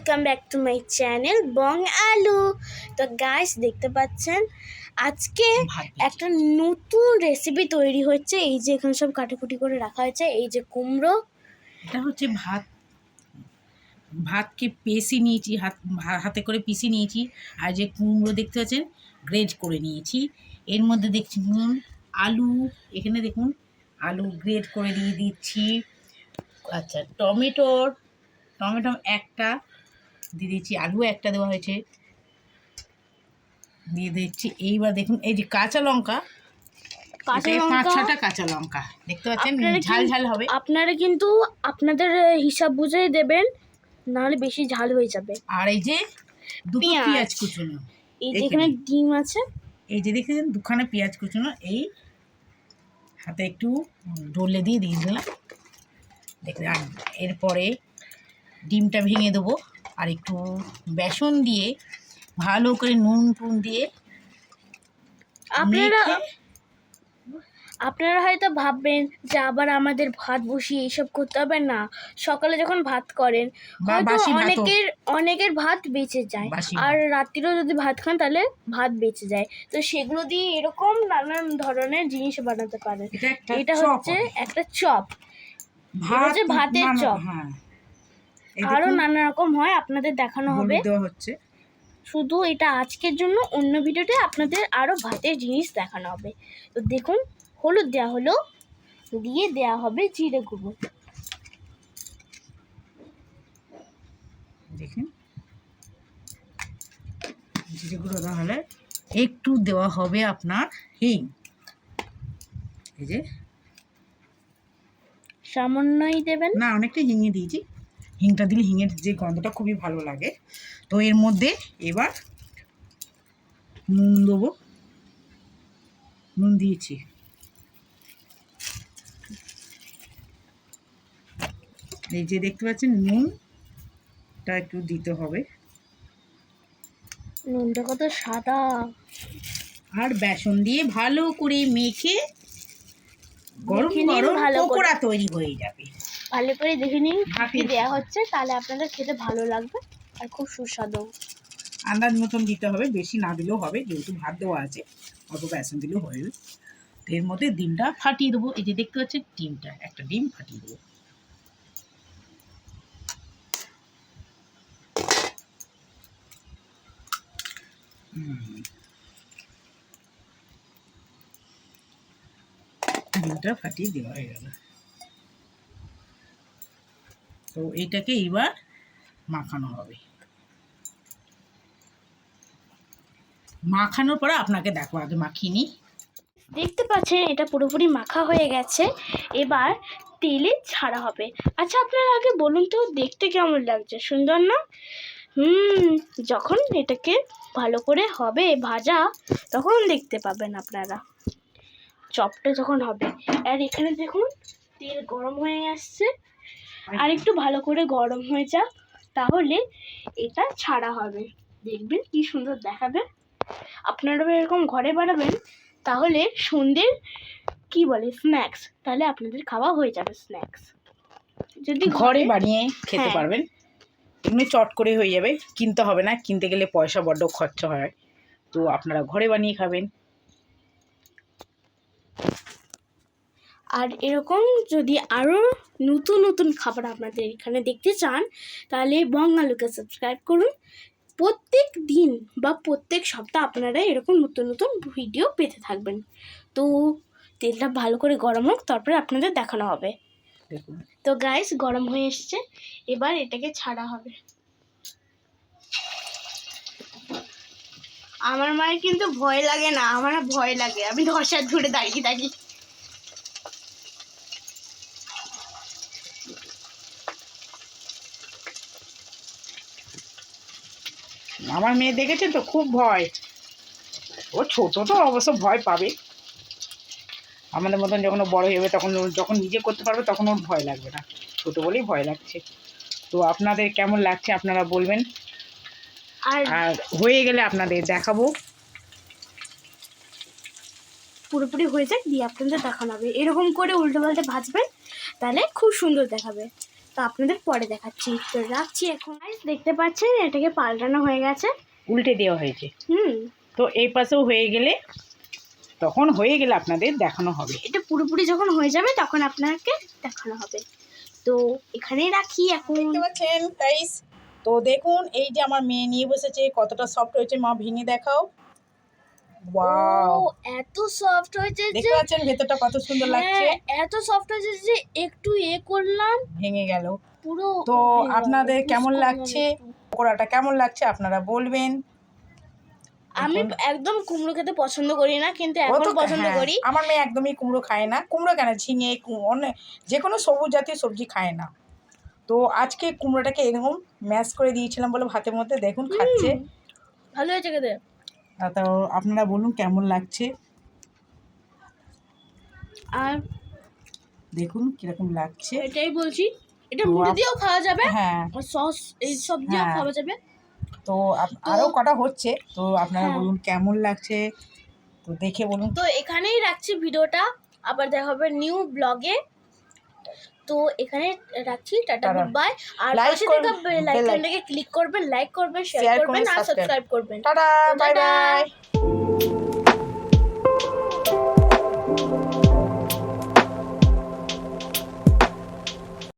Welcome back to my channel Bong Aloo. তো guys দেখতে পাচ্ছেন আজকে একটা নতুন রেসিপি তৈরি হচ্ছে। এই যে এখানে সব কাটাকুটি করে রাখা হয়েছে। এই যে কুমড়ো, এটা হচ্ছে ভাতকে পেষে নিয়েছি, হাতে করে পিষে নিয়েছি। আর যে কুমড়ো দেখতে পাচ্ছেন গ্রেড করে নিয়েছি। এর মধ্যে দেখছি আলু, এখানে দেখুন আলু গ্রেড করে দিয়ে দিচ্ছি। আচ্ছা, টমেটো একটা দিয়ে দিচ্ছি, আলু একটা দেওয়া হয়েছে, দিয়ে দিচ্ছি। এইবার দেখুন এই যে কাঁচা লঙ্কা, 5-6টা কাঁচা লঙ্কা দেখতে পাচ্ছেন, ঝাল ঝাল হবে। আপনারা কিন্তু আপনাদের হিসাব বুঝেই দেবেন, নাহলে বেশি ঝাল হয়ে যাবে। আর এই যে দুটো পেঁয়াজ কুচুনো, এই যে এখানে ডিম আছে, এই যে দেখেছেন দুখানা পেঁয়াজ কুচুনো, এই হাতে একটু ডলে দিয়ে দিলাম। দেখলেন, আর এরপরে ডিমটা ভেঙে দেবো, আর একটু বেসন দিয়ে ভালো করে নুন দিয়ে আপনারা হয়তো ভাববেন যে আবার আমাদের ভাত বসিয়ে এইসব করতে হবে না। সকালে যখন ভাত করেন অনেকের ভাত বেঁচে যায়, আর রাত্রিরেও যদি ভাত খান তাহলে ভাত বেঁচে যায়। তো সেগুলো দিয়ে এরকম নানান ধরনের জিনিস বানাতে পারেন। এটা হচ্ছে একটা চপ, ভাতের চপ। আরো নানা রকম হয়, আপনাদের দেখানো হবে। শুধু এটা আজকের জন্য, অন্য ভিডিওতে আপনাদের আরো ভাতের জিনিস দেখানো হবে। তো দেখুন, হলুদ দেওয়া হলো, দিয়ে দেওয়া হবে জিরে গুঁড়ো। দেখুন জিরে গুঁড়ো দেওয়া হলে একটু দেওয়া হবে আপনার হিং। এই যে সামান্যই দেবেন না, অনেকটাই হিঙে দিয়েছি। হিংটা দিলে হিঙের যে গন্ধটা খুবই ভালো লাগে। তো এর মধ্যে এবার নুন দেবো, নুন দিয়েছি। এই যে দেখতে পাচ্ছেন নুনটা একটু দিতে হবে। নুনটা কত সাদা। আর বেসন দিয়ে ভালো করে মেখে গরম গরম পকোড়া তৈরি হয়ে যাবে। ভালো করে দেখে নিন কি দেওয়া হচ্ছে, তাহলে আপনাদের খেতে ভালো লাগবে আর খুব সুস্বাদু। আন্দাজ মতন দিতে হবে, বেশি না দিলেও হবে, যেহেতু ভাত দেওয়া আছে অল্প বেসন দিলেও হবে। তো এর মধ্যে ডিমটা ফাটিয়ে দেবো। এই যে দেখতে পাচ্ছেন ডিমটা, একটা ডিম ফাটিয়ে দেবো। ডিমটা ফাটিয়ে দেওয়া হয়ে গেল। তো এইটাকে এবার মাখানো হবে। মাখানোর পরে আপনাকে দেখো, আগে মাখিয়ে নিই। দেখতে পাচ্ছেন এটা পুরোপুরি মাখা হয়ে গেছে, এবার তেলে ছাড়া হবে। আচ্ছা, আপনারা আগে বলুন তো দেখতে কেমন লাগছে, সুন্দর না? যখন এটাকে ভালো করে হবে ভাজা, তখন দেখতে পাবেন আপনারা চপটা যখন হবে। আর এখানে দেখুন তেল গরম হয়ে আসছে, আর একটু ভালো করে গরম হয়ে যাক, তাহলে এটা ছাড়া হবে। দেখবেন কি সুন্দর দেখাবে। আপনারা এরকম ঘরে বানাবেন, তাহলে সন্ধ্যের কি বলে স্ন্যাক্স, তাহলে আপনাদের খাওয়া হয়ে যাবে স্ন্যাক্স। যদি ঘরে বানিয়ে খেতে পারবেন, এমনি চট করে হয়ে যাবে, কিনতে হবে না, কিনতে গেলে পয়সা বড্ড খরচা হয়। তো আপনারা ঘরে বানিয়ে খাবেন। আর এরকম যদি আরও নতুন নতুন খাবার আপনাদের এখানে দেখতে চান, তাহলে বং আলুকে সাবস্ক্রাইব করুন। প্রত্যেক দিন বা প্রত্যেক সপ্তাহ আপনারা এরকম নতুন নতুন ভিডিও পেতে থাকবেন। তো তেলটা ভালো করে গরম হোক, তারপরে আপনাদের দেখানো হবে। তো গাইস, গরম হয়ে এসছে, এবার এটাকে ছাড়া হবে। আমার মায়ের কিন্তু ভয় লাগে না, আমার ভয় লাগে, আমি 10 হাত ধরে দাঁড়িয়ে থাকি। আমার মেয়ে দেখেছেন তো, খুব ভয়। ও ছোট তো অবশ্য ভয় পাবে, আমাদের মতন যখন বড় হয়ে যাবে, তখন যখন নিজে করতে পারবে তখন ওর ভয় লাগবে না, ছোট বলেই ভয় লাগছে। তো আপনাদের কেমন লাগছে আপনারা বলবেন, আর হয়ে গেলে আপনাদের দেখাবো। পুরোপুরি হয়ে যাক, দিয়ে আপনাদের দেখানো হবে। এরকম করে উল্টো পাল্টে ভাজবেন, তাহলে খুব সুন্দর দেখাবে। তো আপনাদের পরে দেখাচ্ছি। তো রাখছি এখন। Guys, দেখতে পাচ্ছেন এটাকে পাল্টানো হয়ে গেছে। উল্টে দেওয়া হয়েছে। হুম, তো এই পাশেও হয়ে গেলে তখন হয়ে গেলে আপনাদের দেখানো হবে। এটা পুরোপুরি যখন হয়ে যাবে তখন আপনাকে দেখানো হবে। তো এখানেই রাখি এখন। দেখতে পাচ্ছেন গাইস, তো দেখুন এই যে আমার মেয়ে নিয়ে বসেছে, কতটা সফট হয়েছে মা ভেঙে দেখাও। ওয়াও, ও এত সফট হয়েছে যে, দেখতে পাচ্ছেন ভেতরটা কত সুন্দর লাগছে। হ্যাঁ, এত সফট হয়েছে যে একটু করলাম ভেঙে গেল। পুরো। তো ভেঙে গেল, আপনাদের পুষ কেমন করে গেল লাগছে, একটু। পকোড়াটা কেমন লাগছে আপনারা বলবেন। আমি দেখুন, একদম কুমড়ো খেতে পছন্দ করি না, কিন্তু ও এখন তো পছন্দ হ্যাঁ, করি। আমার মেয়ে একদমই কুমড়ো খায় না। কুমড়ো কেন, ঝিঙে অনেক যে কোনো সবুজ জাতীয় সবজি খায় না। তো আজকে কুমড়োটাকে এরকম ম্যাশ করে দিয়েছিলাম বলে ভাতের মধ্যে, দেখুন খাচ্ছে। ভালো হয়েছে খেতে। তো আপনারা বলুন কেমন লাগছে, আর দেখুন কিরকম লাগছে। এটাই বলছি, এটা তো মুড়ি দিয়েও খাওয়া যাবে, হ্যাঁ আর সস এই সব দিয়েও হ্যাঁ, খাওয়া যাবে। তো আরও কটা হচ্ছে, তো আপনারা হ্যাঁ। বলুন কেমন লাগছে, তো দেখে বলুন। তো এখানেই রাখছি ভিডিওটা, আবার দেখা হবে নিউ ব্লগে। তো এখানে রাখছি, টাটা, টাটা। Good bye. আর Like পাশে করবেন, থাকা বেল bell আইকনটাকে ক্লিক করবেন, লাইক করবেন, শেয়ার share করবেন করবেন, আর subscribe। সাবস্ক্রাইব করবেন। টাটা, তো বাই টাটা। বাই।